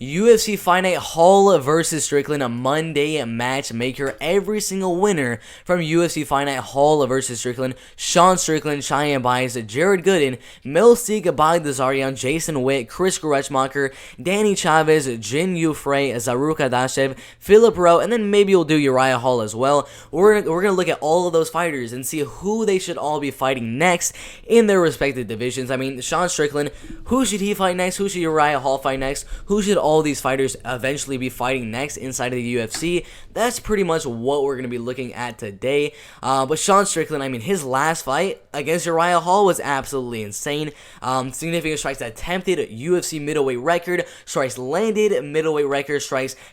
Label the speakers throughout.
Speaker 1: UFC Fight Night Hall versus Strickland, a Monday matchmaker. Every single winner from UFC Fight Night Hall versus Strickland: Sean Strickland, Cheyenne, Jared Gooden, Milstein, Jason Witt, Chris Grassmucker, Danny Chavez, Jin Frey, Zaruk Adashev, Phillip Rowe, and then maybe we'll do Uriah Hall as well. We're gonna look at all of those fighters and see who they should all be fighting next in their respective divisions. I mean, Sean Strickland, who should he fight next? Who should Uriah Hall fight next? Who should all these fighters eventually be fighting next inside of the UFC? That's pretty much what we're going to be looking at today. But Sean Strickland, I mean, his last fight against Uriah Hall was absolutely insane. Significant strikes attempted, UFC middleweight record, strikes landed, middleweight record,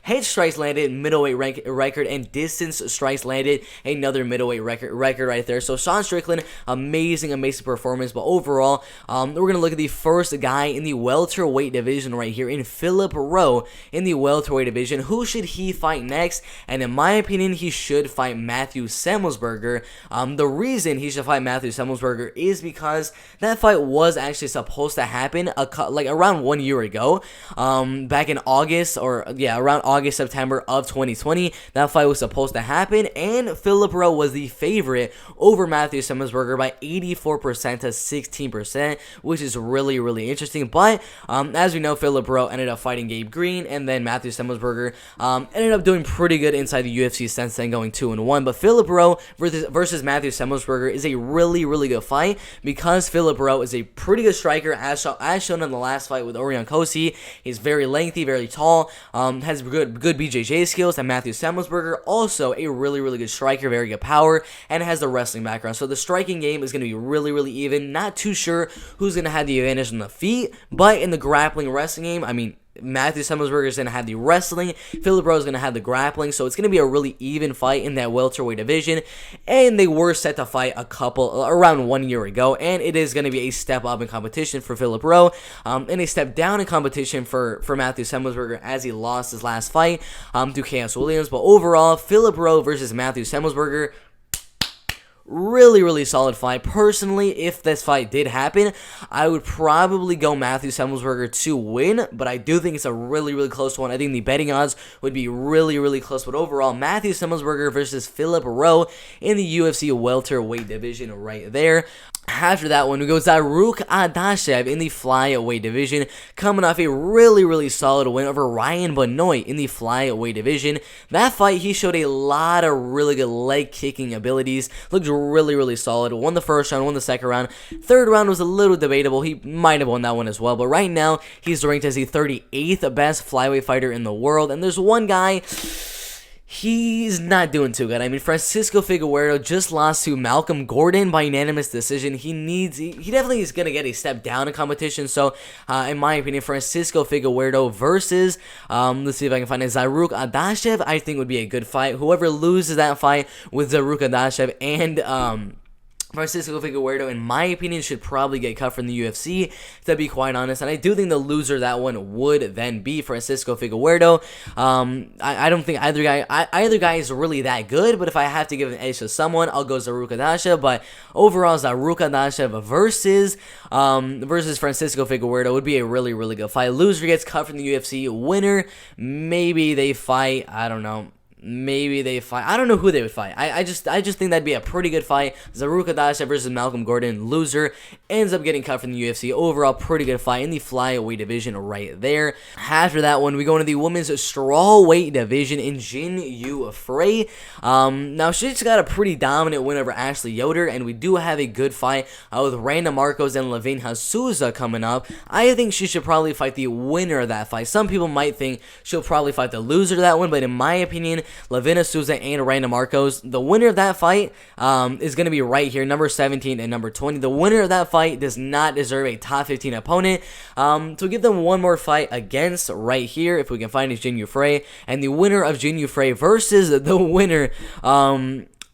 Speaker 1: head strikes landed, middleweight record, and distance strikes landed, another middleweight record right there. So Sean Strickland, amazing performance. But overall, we're going to look at the first guy in the welterweight division right here, in Phillip Rowe in the welterweight division. Who should he fight next? And in my opinion, he should fight Matthew Semelsberger. The reason he should fight Matthew Semelsberger is because that fight was actually supposed to happen around 1 year ago, back in August, around August, September of 2020. That fight was supposed to happen, and Phillip Rowe was the favorite over Matthew Semelsberger by 84% to 16%, which is really, really interesting. But as we know, Phillip Rowe ended up fighting Gabe Green, and then Matthew Semelsberger ended up doing pretty good inside the UFC since then, going 2-1. But Phillip Rowe versus Matthew Semelsberger is a really, really good fight because Phillip Rowe is a pretty good striker, as shown in the last fight with Orion Kosi. He's very lengthy, very tall, has good BJJ skills, and Matthew Semelsberger also a really, really good striker, very good power, and has the wrestling background. So the striking game is going to be really, really even. Not too sure who's going to have the advantage on the feet, but in the grappling wrestling game, I mean, Matthew Semelsberger is going to have the wrestling, Phillip Rowe is going to have the grappling, so it's going to be a really even fight in that welterweight division. And they were set to fight around 1 year ago, and it is going to be a step up in competition for Phillip Rowe, and a step down in competition for Matthew Semelsberger, as he lost his last fight to Chaos Williams. But overall, Phillip Rowe versus Matthew Semelsberger, really, really solid fight. Personally, if this fight did happen, I would probably go Matthew Semelsberger to win, but I do think it's a really, really close one. I think the betting odds would be really, really close. But overall, Matthew Semelsberger versus Phillip Rowe in the UFC welterweight division right there. After that one, we go Zaruk Adashev in the flyweight division, coming off a really, really solid win over Ryan Benoit in the flyweight division. That fight, he showed a lot of really good leg kicking abilities, looked really, really solid. Won the first round, won the second round. Third round was a little debatable. He might have won that one as well, but right now, he's ranked as the 38th best flyweight fighter in the world. And there's one guy, he's not doing too good. I mean, Francisco Figueiredo just lost to Malcolm Gordon by unanimous decision. He definitely is going to get a step down in competition. So, in my opinion, Francisco Figueiredo versus, let's see if I can find it, Zaruk Adashev, I think would be a good fight. Whoever loses that fight with Zaruk Adashev and, Francisco Figueiredo, in my opinion, should probably get cut from the UFC, to be quite honest. And I do think the loser of that one would then be Francisco Figueiredo. I don't think either guy is really that good, but if I have to give an edge to someone, I'll go Zaruk Adashev. But overall, Zaruk Adashev versus Francisco Figueiredo would be a really, really good fight. Loser gets cut from the UFC. Winner, maybe they fight, I don't know. I don't know who they would fight. I just think that'd be a pretty good fight. Zaruk Adashev versus Malcolm Gordon. Loser ends up getting cut from the UFC. Overall, pretty good fight in the flyweight division right there. After that one, we go into the women's strawweight division in Jin Frey. Now, she's got a pretty dominant win over Ashley Yoder, and we do have a good fight with Randa Marcos and Lavinia Souza coming up. I think she should probably fight the winner of that fight. Some people might think she'll probably fight the loser of that one, but in my opinion, Lavinia Souza and Randa Marcos, the winner of that fight is going to be right here, number 17 and number 20. The winner of that fight does not deserve a top 15 opponent. To give them one more fight against right here, if we can find, is Jin Frey. And the winner of Jin Frey versus the winner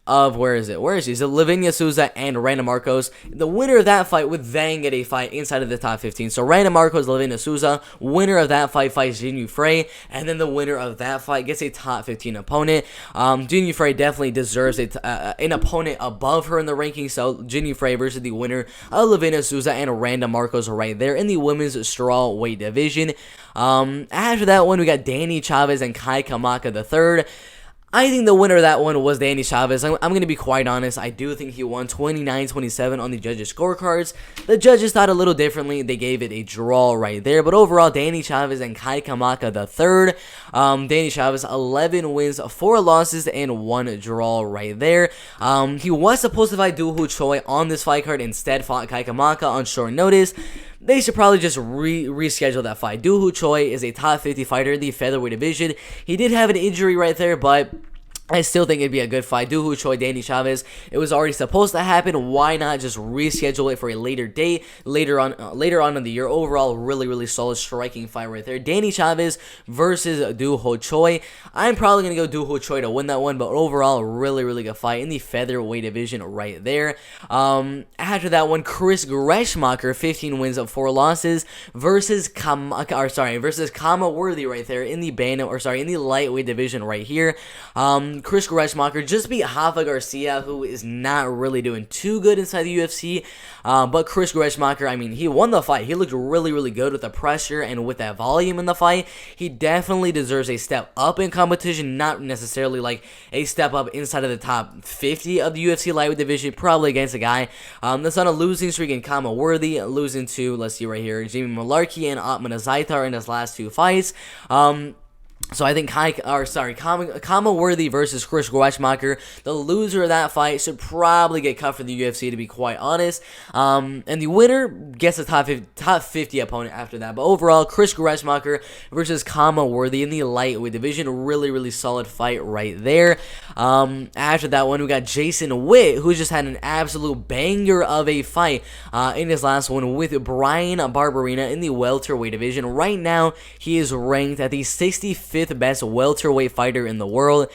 Speaker 1: of, where is it? Is it Lavinia Souza and Randa Marcos? The winner of that fight would then get a fight inside of the top 15. So Randa Marcos, Lavinia Souza, winner of that fight fights Jinh Yu Frey, and then the winner of that fight gets a top 15 opponent. Jinh Yu Frey definitely deserves an opponent above her in the rankings. So Jinh Yu Frey versus the winner of Lavinia Souza and Randa Marcos right there in the women's strawweight division. After that one, we got Danny Chavez and Kamaka the third. I think the winner of that one was Danny Chavez. I'm going to be quite honest. I do think he won 29-27 on the judges' scorecards. The judges thought a little differently. They gave it a draw right there. But overall, Danny Chavez and Kamaka the third. Danny Chavez, 11 wins, 4 losses, and 1 draw right there. He was supposed to fight Doo Ho Choi on this fight card. Instead, fought Kamaka on short notice. They should probably just reschedule that fight. Doo Ho Choi is a top 50 fighter in the featherweight division. He did have an injury right there, but I still think it'd be a good fight. Doo Ho Choi, Danny Chavez. It was already supposed to happen. Why not just reschedule it for a later date, later on in the year? Overall, really solid striking fight right there. Danny Chavez versus Doo Ho Choi. I'm probably gonna go Doo Ho Choi to win that one, but overall, really good fight in the featherweight division right there. After that one, Chris Grassmucker, 15 wins of 4 losses versus Khama Worthy right there in the in the lightweight division right here. Chris Grassmucker just beat Rafa Garcia, who is not really doing too good inside the UFC. But Chris Grassmucker, I mean, he won the fight. He looked really good with the pressure and with that volume in the fight. He definitely deserves a step up in competition, not necessarily like a step up inside of the top 50 of the UFC lightweight division, probably against a guy that's on a losing streak in Khama Worthy, losing to, let's see right here, Jamie Malarkey and Atman Azaitar in his last 2 fights. So I think Khama Worthy versus Chris Grassmucker, the loser of that fight should probably get cut from the UFC, to be quite honest. And the winner gets a top 50 opponent after that. But overall, Chris Grassmucker versus Khama Worthy in the lightweight division, really solid fight right there. After that one, we got Jason Witt, who just had an absolute banger of a fight in his last one with Brian Barberena in the welterweight division. Right now, he is ranked at the 65th best welterweight fighter in the world.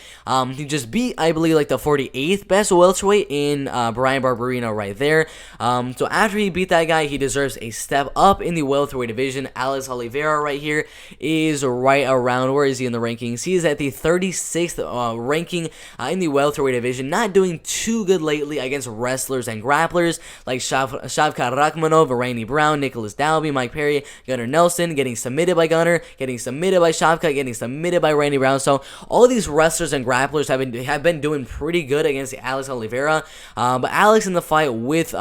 Speaker 1: He just beat, I believe, like the 48th best welterweight in Brian Barberena right there. So after he beat that guy, he deserves a step up in the welterweight division. Alex Oliveira right here is right around, where is he in the rankings? He is at the 36th ranking in the welterweight division. Not doing too good lately against wrestlers and grapplers like Shavkat Rakhmonov, Randy Brown, Nicholas Dalby, Mike Perry, Gunnar Nelson, getting submitted by Gunnar, getting submitted by Shavkat, getting submitted by Randy Brown. So all these wrestlers and grapplers have been doing pretty good against Alex Oliveira. But Alex in the fight with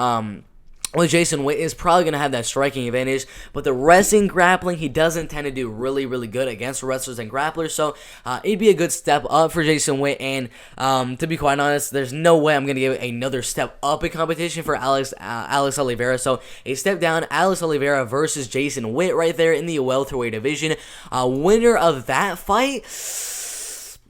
Speaker 1: Jason Witt is probably going to have that striking advantage, but the wrestling, grappling, he doesn't tend to do really good against wrestlers and grapplers, so it'd be a good step up for Jason Witt, and to be quite honest, there's no way I'm going to give another step up in competition for Alex Oliveira, so a step down, Alex Oliveira versus Jason Witt right there in the welterweight division. Winner of that fight,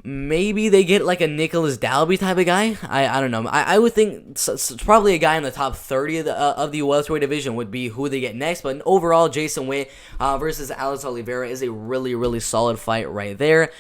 Speaker 1: maybe they get like a Nicholas Dalby type of guy. I don't know. I would think probably a guy in the top 30 of the welterweight division would be who they get next. But overall, Jason Witt versus Alex Oliveira is a really solid fight right there.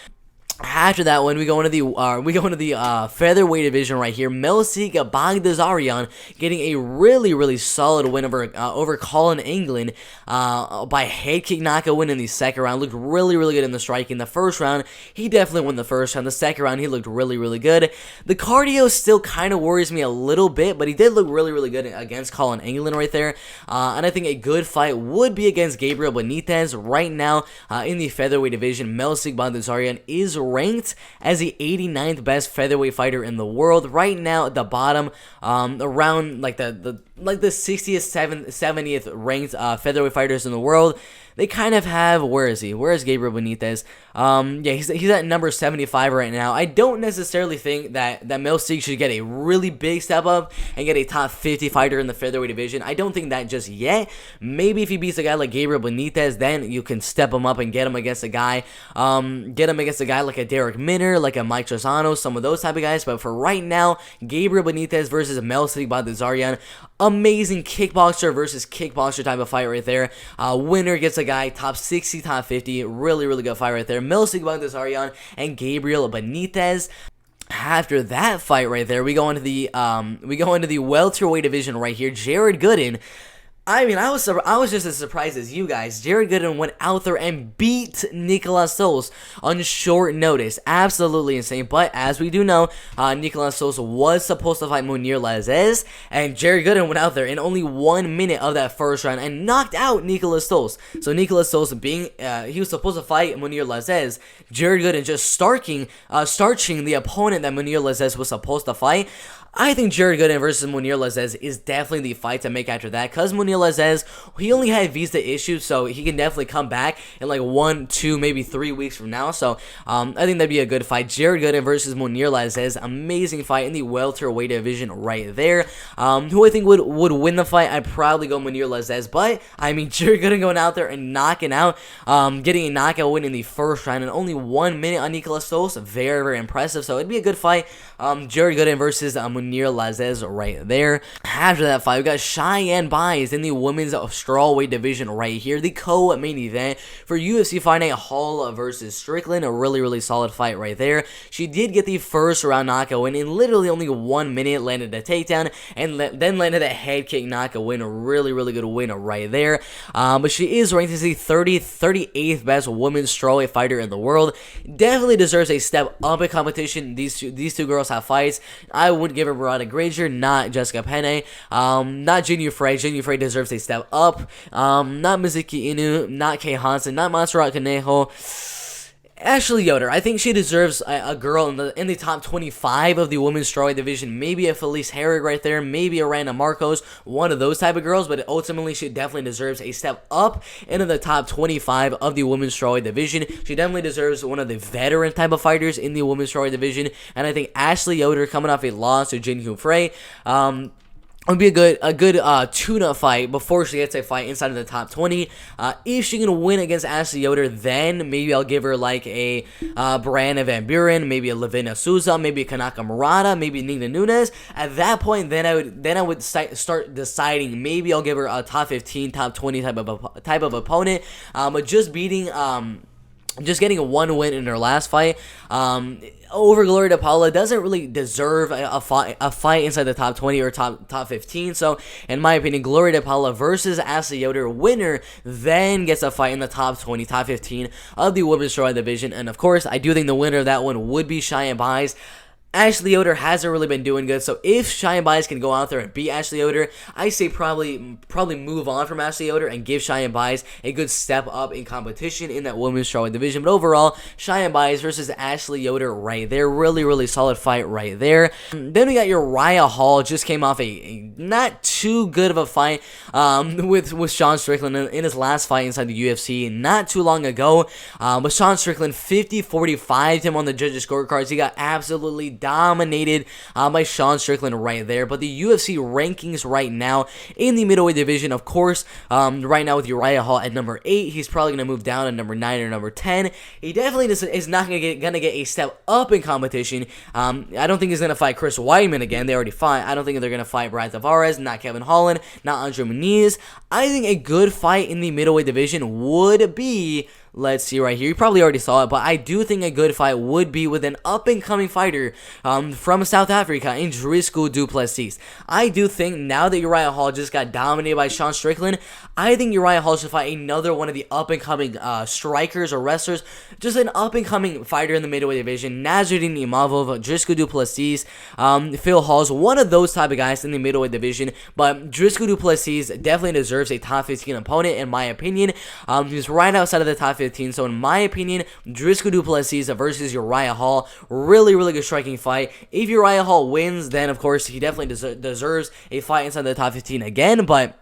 Speaker 1: After that one, we go into the featherweight division right here. Milstein Baghdasaryan getting a really solid win over Colin England by head kick knockout win in the second round. Looked really good in the striking. The first round, he definitely won the first round. The second round, he looked really good. The cardio still kind of worries me a little bit, but he did look really good against Colin England right there. And I think a good fight would be against Gabriel Benitez. Right now, in the featherweight division, Milstein Baghdasaryan is ranked as the 89th best featherweight fighter in the world. Right now at the bottom, around like the 60th, 70th ranked featherweight fighters in the world. They kind of have, where is he? Where is Gabriel Benitez? Yeah, he's at number 75 right now. I don't necessarily think that Milstein should get a really big step up and get a top 50 fighter in the featherweight division. I don't think that just yet. Maybe if he beats a guy like Gabriel Benitez, then you can step him up and get him against a guy. Like a Derek Minner, like a Mike Trizano, some of those type of guys. But for right now, Gabriel Benitez versus Milstein Baghdasaryan. Amazing kickboxer versus kickboxer type of fight right there. Winner gets a guy top 60, top 50. Really good fight right there. Milstein Baghdasaryan and Gabriel Benitez. After that fight right there, we go into the welterweight division right here. Jared Gooden. I mean, I was just as surprised as you guys. Jared Gooden went out there and beat Nicolas Souls on short notice. Absolutely insane. But as we do know, Nicolas Souls was supposed to fight Munir Lazzez, and Jared Gooden went out there in only 1 minute of that first round and knocked out Nicolas Souls. So Nicolas Souls he was supposed to fight Munir Lazzez. Jared Gooden just starching the opponent that Munir Lazzez was supposed to fight. I think Jared Gooden versus Munir Lazzez is definitely the fight to make after that, because Munir Lazzez, he only had visa issues, so he can definitely come back in like 1, 2, maybe 3 weeks from now. So I think that'd be a good fight. Jared Gooden versus Munir Lazzez, amazing fight in the welterweight division right there. Who I think would win the fight, I'd probably go Munir Lazzez, but I mean, Jared Gooden going out there and knocking out, getting a knockout win in the first round in only 1 minute on Nicolas Souls, very, very impressive. So it'd be a good fight. Jared Gooden versus Munir Lazzez right there. After that fight, we got Cheyenne Buys in the women's strawweight division right here. The co-main event for UFC Fight Night Hall versus Strickland. A really, really solid fight right there. She did get the first round knockout win in literally only 1 minute, landed a takedown, and then landed a head kick knockout win. A really, really good win right there. But she is ranked as the 38th best women's strawweight fighter in the world. Definitely deserves a step up in competition. These two girls have fights. I would give her Verona Granger, not Jessica Penne, not Jin Frey. Jin Frey deserves a step up. Not Mizuki Inu, not Kay Hansen, not Montserrat Conejo. Ashley Yoder, I think she deserves a girl in the top 25 of the women's strawweight division. Maybe a Felice Herrig right there, maybe a Randa Marcos, one of those type of girls. But ultimately, she definitely deserves a step up into the top 25 of the women's strawweight division. She definitely deserves one of the veteran type of fighters in the women's strawweight division. And I think Ashley Yoder, coming off a loss to Jin Frey, would be a good tune-up fight before she gets a fight inside of the top 20. If she can win against Ashley Yoder, then maybe I'll give her like a Brianna Van Buren, maybe a Lavina Souza, maybe a Kanaka Murata, maybe Nina Nunes. At that point, then I would start deciding. Maybe I'll give her a top 15, top 20 type of opponent. But just getting a 1 win in her last fight over Gloria DePaula doesn't really deserve a fight inside the top 20 or top 15. So, in my opinion, Gloria DePaula versus Ashley Yoder, winner then gets a fight in the top 20, top 15 of the women's strawweight division. And of course, I do think the winner of that one would be Cheyenne Buys. Ashley Yoder hasn't really been doing good, so if Cheyenne Buys can go out there and beat Ashley Yoder, I say probably move on from Ashley Yoder and give Cheyenne Buys a good step up in competition in that women's strawweight division. But overall, Cheyenne Buys versus Ashley Yoder right there, really, really solid fight right there. Then we got Uriah Hall, just came off a not too good of a fight with Sean Strickland in his last fight inside the UFC not too long ago. But Sean Strickland 50-45'd him on the judges' scorecards. He got absolutely dominated by Sean Strickland right there. But the UFC rankings right now in the middleweight division, of course, right now with Uriah Hall at number 8, he's probably going to move down to number 9 or number 10. He definitely is not going to get a step up in competition. I don't think he's going to fight Chris Weidman again. They already fought. I don't think they're going to fight Brad Tavares, not Kevin Holland, not Andre Muniz. I think a good fight in the middleweight division would be, let's see right here, you probably already saw it, but I do think a good fight would be with an up-and-coming fighter from South Africa in Driscoll du Plessis. I do think now that Uriah Hall just got dominated by Sean Strickland, I think Uriah Hall should fight another one of the up-and-coming strikers or wrestlers, just an up-and-coming fighter in the middleweight division. Nasruddin Imavov, Driscoll du Plessis, Phil Hall's one of those type of guys in the middleweight division, but Driscoll du Plessis definitely deserves a top 15 opponent in my opinion. He's right outside of the top 15, so in my opinion, Driscoll du Plessis versus Uriah Hall, really, really good striking fight. If Uriah Hall wins, then of course he definitely deserves a fight inside the top 15 again, but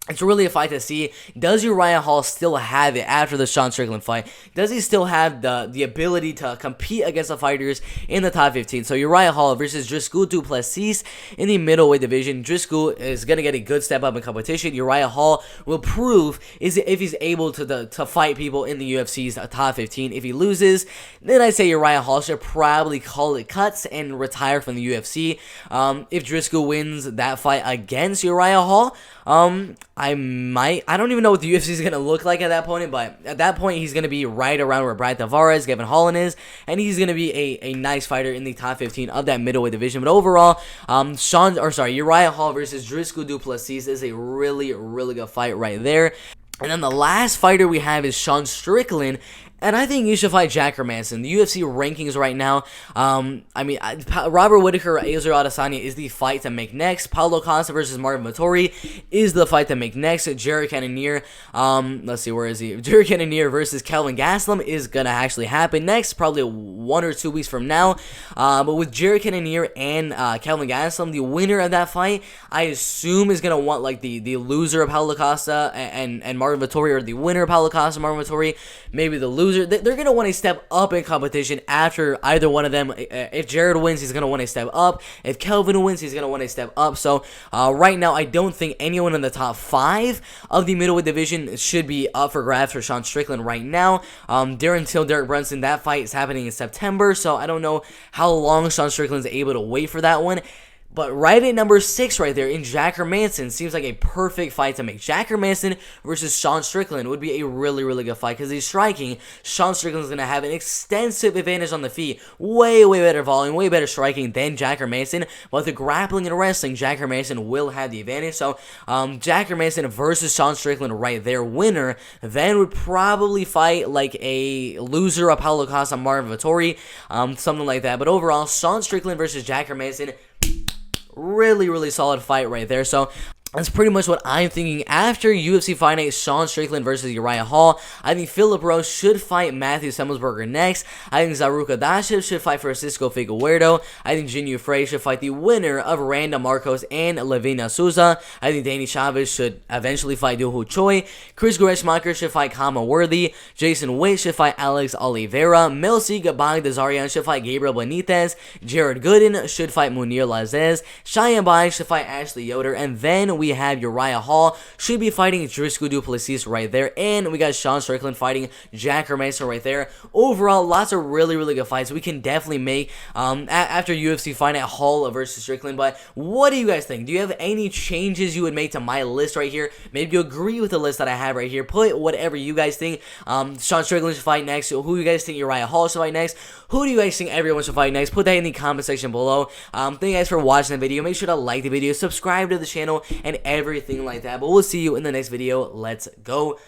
Speaker 1: it's really a fight to see. Does Uriah Hall still have it after the Sean Strickland fight? Does he still have the ability to compete against the fighters in the top 15? So Uriah Hall versus Driscoll du Plessis in the middleweight division. Driscoll is going to get a good step up in competition. Uriah Hall will prove if he's able to fight people in the UFC's top 15. If he loses, then I say Uriah Hall should probably call it cuts and retire from the UFC. If Driscoll wins that fight against Uriah Hall, I don't even know what the UFC is going to look like at that point, but at that point, he's going to be right around where Brad Tavares, Kevin Holland is, and he's going to be a nice fighter in the top 15 of that middleweight division. But overall, Uriah Hall versus Driscoll Du Plessis is a really, really good fight right there. And then the last fighter we have is Sean Strickland, and I think you should fight Jack Hermansson. The UFC rankings right now, Robert Whittaker, Azer Adesanya is the fight to make next. Paulo Costa versus Marvin Vettori is the fight to make next. Jared Cannonier, let's see, where is he? Jared Cannonier versus Kelvin Gastelum is going to actually happen next, probably 1 or 2 weeks from now. But with Jared Cannonier and Kelvin Gastelum, the winner of that fight, I assume is going to want like the loser of Paulo Costa and Marvin Vettori, or the winner of Paulo Costa and Marvin Vettori, maybe the loser. They're going to want to step up in competition after either one of them. If Jared wins, he's going to want to step up. If Kelvin wins, he's going to want to step up. So right now, I don't think anyone in the top 5 of the middleweight division should be up for grabs for Sean Strickland right now. Darren Till, Derek Brunson, that fight is happening in September, so I don't know how long Sean Strickland's able to wait for that one. But right at number 6 right there in Jack Hermansson seems like a perfect fight to make. Jack Hermansson versus Sean Strickland would be a really, really good fight because he's striking. Sean Strickland's going to have an extensive advantage on the feet. Way, way better volume, way better striking than Jack Hermansson. But the grappling and wrestling, Jack Hermansson will have the advantage. So Jack Hermansson versus Sean Strickland right there. Winner then would probably fight like a loser of Paulo Costa, Marvin Vettori, something like that. But overall, Sean Strickland versus Jack Hermansson, really, really solid fight right there. So that's pretty much what I'm thinking. After UFC Fight Night, Sean Strickland versus Uriah Hall, I think Phillip Rowe should fight Matthew Semelsberger next. I think Zaruka Dashev should fight Francisco Figueiredo. I think Jinyu Frey should fight the winner of Randa Marcos and Levina Souza. I think Danny Chavez should eventually fight Dooho Choi. Chris Grassmucker should fight Khama Worthy. Jason Witt should fight Alex Oliveira. Milstein Bagdasarian should fight Gabriel Benitez. Jared Gooden should fight Munir Lazez. Cheyenne should fight Ashley Yoder. And then we have Uriah Hall should be fighting Driscoll Du Plessis right there, and we got Sean Strickland fighting Jack Hermansson right there. Overall, lots of really, really good fights we can definitely make after UFC Fight Night Hall versus Strickland. But what do you guys think? Do you have any changes you would make to my list right here? Maybe you agree with the list that I have right here. Put whatever you guys think. Sean Strickland should fight next. Who do you guys think Uriah Hall should fight next? Who do you guys think everyone should fight next? Put that in the comment section below. Thank you guys for watching the video. Make sure to like the video, subscribe to the channel, and everything like that. But we'll see you in the next video. Let's go.